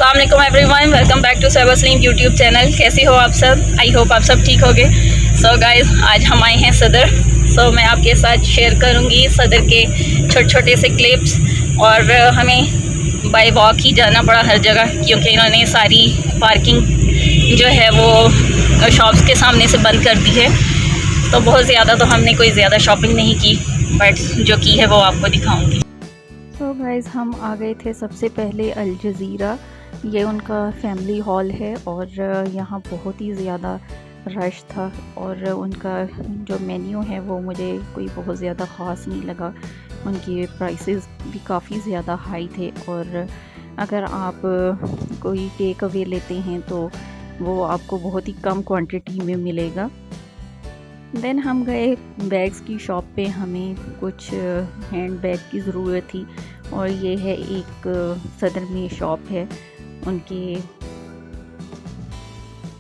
अस्सलाम वालेकुम everyone, welcome back to Cyber Slim YouTube channel. कैसे हो आप सब? आई होप आप सब ठीक होगे। सो गाइस, आज हम आए हैं सदर। मैं आपके साथ शेयर करूंगी सदर के छोटे छोटे से क्लिप्स। और हमें बाय वॉक ही जाना पड़ा हर जगह, क्योंकि इन्होंने सारी पार्किंग जो है वो शॉप्स के सामने से बंद कर दी है। तो बहुत ज़्यादा तो हमने कोई ज़्यादा शॉपिंग नहीं की, बट जो की है वो आपको दिखाऊंगी। तो गाइज़, हम आ गए थे सबसे पहले अल जज़ीरा। ये उनका फैमिली हॉल है और यहाँ बहुत ही ज़्यादा रश था। और उनका जो मेन्यू है वो मुझे कोई बहुत ज़्यादा ख़ास नहीं लगा। उनके प्राइसेस भी काफ़ी ज़्यादा हाई थे, और अगर आप कोई टेक अवे लेते हैं तो वो आपको बहुत ही कम क्वांटिटी में मिलेगा। देन हम गए बैग्स की शॉप पे। हमें कुछ हैंड बैग की ज़रूरत थी, और ये है एक सदर में शॉप है। उनके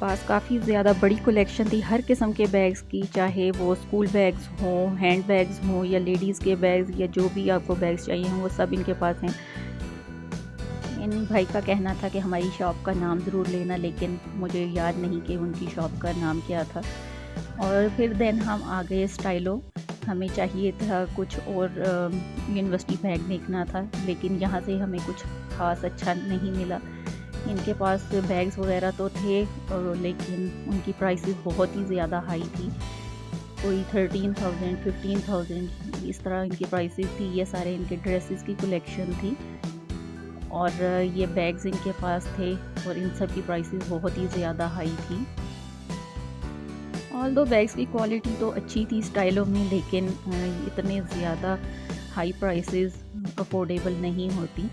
पास काफ़ी ज़्यादा बड़ी कलेक्शन थी हर किस्म के बैग्स की, चाहे वो स्कूल बैग्स हों, हैंड बैग्स हों, या लेडीज़ के बैग्स, या जो भी आपको बैग्स चाहिए हों वो सब इनके पास हैं। इन भाई का कहना था कि हमारी शॉप का नाम ज़रूर लेना, लेकिन मुझे याद नहीं कि उनकी शॉप का नाम क्या था। और फिर देन हम आ गए स्टाइलो। हमें चाहिए था कुछ और यूनिवर्सिटी बैग देखना था, लेकिन यहाँ से हमें कुछ ख़ास अच्छा नहीं मिला। इनके पास बैग्स वगैरह तो थे, लेकिन उनकी प्राइसेस बहुत ही ज़्यादा हाई थी। कोई 13,000 15,000 इस तरह इनकी प्राइसेस थी। ये सारे इनके ड्रेसेस की कलेक्शन थी, और ये बैग्स इनके पास थे, और इन सब की प्राइसेस बहुत ही ज़्यादा हाई थी। ऑल दो बैग्स की क्वालिटी तो अच्छी थी स्टाइलों में, लेकिन इतने ज़्यादा हाई प्राइसेस अफोर्डेबल नहीं होती।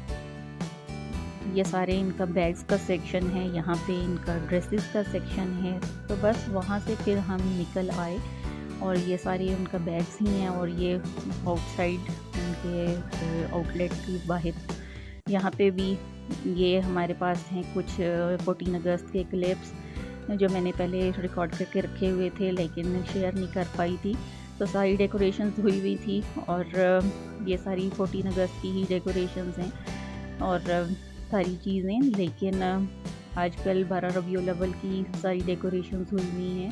ये सारे इनका बैग्स का सेक्शन है, यहाँ पे इनका ड्रेसेस का सेक्शन है। तो बस वहाँ से फिर हम निकल आए, और ये सारे उनका बैग्स ही हैं। और ये आउटसाइड उनके आउटलेट की बाहर यहाँ पे भी ये हमारे पास हैं कुछ 14 अगस्त के क्लिप्स, जो मैंने पहले रिकॉर्ड करके रखे हुए थे लेकिन शेयर नहीं कर पाई थी। तो सारी डेकोरेशंस हुई थी, और ये सारी 14 अगस्त की ही डेकोरेशंस हैं और सारी चीज़ें। लेकिन आजकल 12 रबीउल अव्वल की सारी डेकोरेशंस हुई हैं,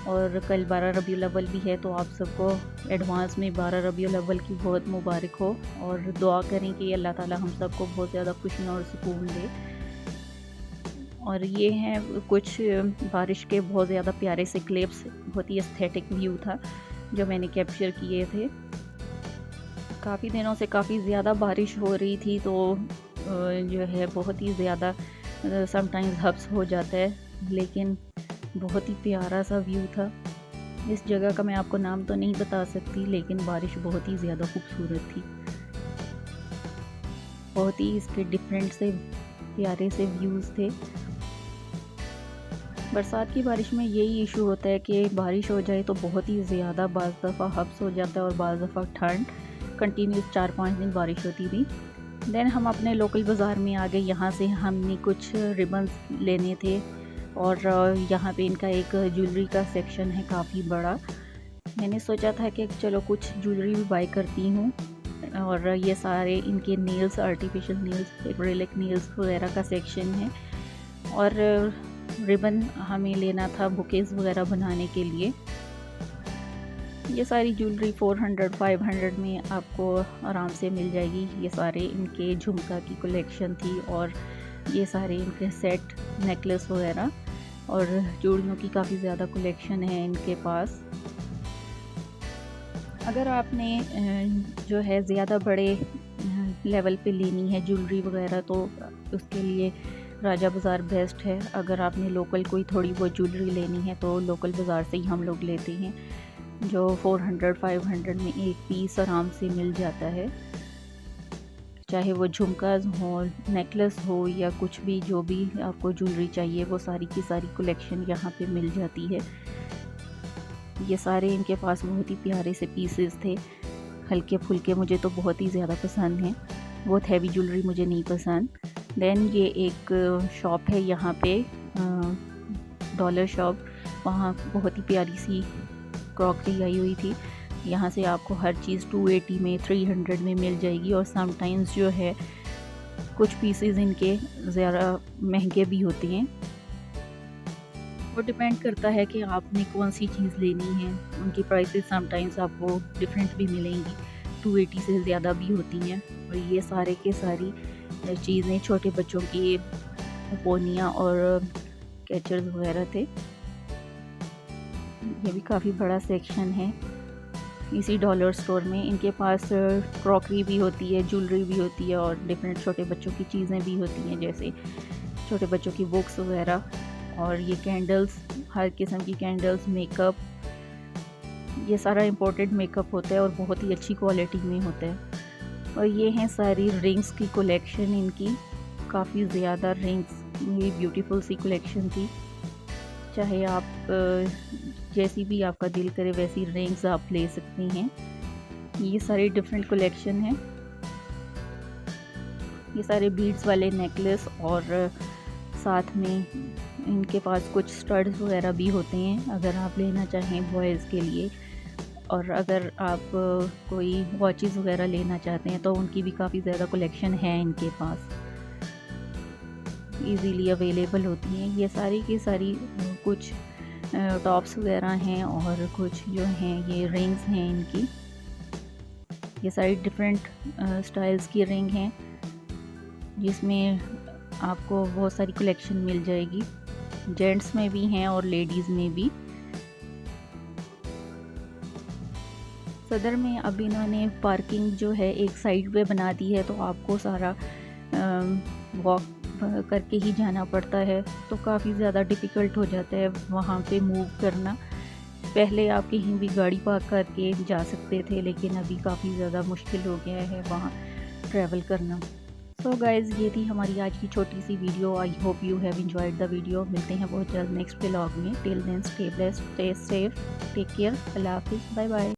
और कल 12 रबीउल अव्वल भी है। तो आप सबको एडवांस में 12 रबीउल अव्वल की बहुत मुबारक हो, और दुआ करें कि अल्लाह ताला हम सबको बहुत ज़्यादा खुशियाँ और सुकून दे। और ये हैं कुछ बारिश के बहुत ज़्यादा प्यारे से क्लिप्स। बहुत ही एस्थेटिक व्यू था जो मैंने कैप्चर किए थे। काफ़ी दिनों से काफ़ी ज़्यादा बारिश हो रही थी, तो जो है बहुत ही ज़्यादा समटाइम्स हब्स हो जाता है, लेकिन बहुत ही प्यारा सा व्यू था। इस जगह का मैं आपको नाम तो नहीं बता सकती, लेकिन बारिश बहुत ही ज़्यादा खूबसूरत थी। बहुत ही इसके डिफरेंट से प्यारे से व्यूज़ थे। बरसात की बारिश में यही इशू होता है कि बारिश हो जाए तो बहुत ही ज़्यादा बाज़ दफ़ा हब्स हो जाता है, और बाज़ दफ़ा ठंड कंटिन्यूस 4-5 दिन बारिश होती थी। देन हम अपने लोकल बाज़ार में आ गए। यहाँ से हमने कुछ रिबन्स लेने थे, और यहाँ पे इनका एक ज्वेलरी का सेक्शन है काफ़ी बड़ा। मैंने सोचा था कि चलो कुछ ज्वेलरी भी बाय करती हूँ। और ये सारे इनके nails, artificial nails, acrylic nails वगैरह का सेक्शन है। और रिबन हमें लेना था बुकेज़ वगैरह बनाने के लिए। ये सारी ज्वेलरी 400-500 में आपको आराम से मिल जाएगी। ये सारे इनके झुमका की कलेक्शन थी, और ये सारे इनके सेट, नेकलेस वगैरह, और चूड़ियों की काफ़ी ज़्यादा कलेक्शन है इनके पास। अगर आपने जो है ज़्यादा बड़े लेवल पे लेनी है ज्वेलरी वगैरह, तो उसके लिए राजा बाज़ार बेस्ट है। अगर आपने लोकल कोई थोड़ी बहुत ज्वेलरी लेनी है तो लोकल बाज़ार से ही हम लोग लेते हैं, जो 400-500 में एक पीस आराम से मिल जाता है। चाहे वो झुमकाज हो, नेकलेस हो, या कुछ भी, जो भी आपको ज्वेलरी चाहिए वो सारी की सारी कलेक्शन यहाँ पे मिल जाती है। ये सारे इनके पास बहुत ही प्यारे से पीसेस थे, हल्के फुल्के, मुझे तो बहुत ही ज़्यादा पसंद हैं। बहुत हैवी ज्वेलरी मुझे नहीं पसंद। देन ये एक शॉप है यहाँ पे, डॉलर शॉप। वहाँ बहुत ही प्यारी सी क्रॉकरी आई हुई थी। यहाँ से आपको हर चीज़ 280 में, 300 में मिल जाएगी, और समटाइम्स जो है कुछ पीसेस इनके ज़्यादा महंगे भी होते हैं। वो डिपेंड करता है कि आपने कौन सी चीज़ लेनी है। उनकी प्राइसेस समटाइम्स आपको डिफरेंट भी मिलेंगी, 280 से ज़्यादा भी होती हैं। और ये सारे के सारी चीज़ें छोटे बच्चों की पोनियाँ और कैचर्स वगैरह थे। ये भी काफ़ी बड़ा सेक्शन है इसी डॉलर स्टोर में। इनके पास क्रॉकरी भी होती है, ज्वेलरी भी होती है और डिफरेंट छोटे बच्चों की चीज़ें भी होती हैं, जैसे छोटे बच्चों की बुक्स वगैरह। और ये कैंडल्स, हर किस्म की कैंडल्स, मेकअप, ये सारा इम्पोर्टेड मेकअप होता है और बहुत ही अच्छी क्वालिटी में होता है। और ये हैं सारी रिंग्स की कलेक्शन इनकी, काफ़ी ज़्यादा रिंग्स, ये ब्यूटीफुल सी कलेक्शन थी। चाहे आप जैसी भी आपका दिल करे वैसी रिंग्स आप ले सकती हैं। ये सारी डिफरेंट कलेक्शन है। ये सारे बीड्स वाले नेकलेस और साथ में इनके पास कुछ स्टड्स वगैरह भी होते हैं अगर आप लेना चाहें बॉयज़ के लिए। और अगर आप कोई वॉचेस वगैरह लेना चाहते हैं तो उनकी भी काफ़ी ज़्यादा कलेक्शन है इनके पास, इजीली अवेलेबल होती हैं। ये सारी की सारी कुछ टॉप्स वगैरह हैं और कुछ जो हैं ये रिंग्स हैं इनकी। ये सारी डिफरेंट स्टाइल्स की रिंग हैं जिसमें आपको बहुत सारी कलेक्शन मिल जाएगी। जेंट्स में भी हैं और लेडीज़ में भी। सदर में अब इन्होंने पार्किंग जो है एक साइड पे बना दी है, तो आपको सारा वॉक करके ही जाना पड़ता है, तो काफ़ी ज़्यादा डिफ़िकल्ट हो जाता है वहाँ पे मूव करना। पहले आप कहीं भी गाड़ी पार्क करके जा सकते थे, लेकिन अभी काफ़ी ज़्यादा मुश्किल हो गया है वहाँ ट्रैवल करना। सो गाइज़, ये थी हमारी आज की छोटी सी video. I hope you have enjoyed the video. मिलते हैं बहुत जल्द नेक्स्ट व्लॉग में। Till then stay blessed, stay safe, take care, अल्लाह हाफिज़, बाय बाय।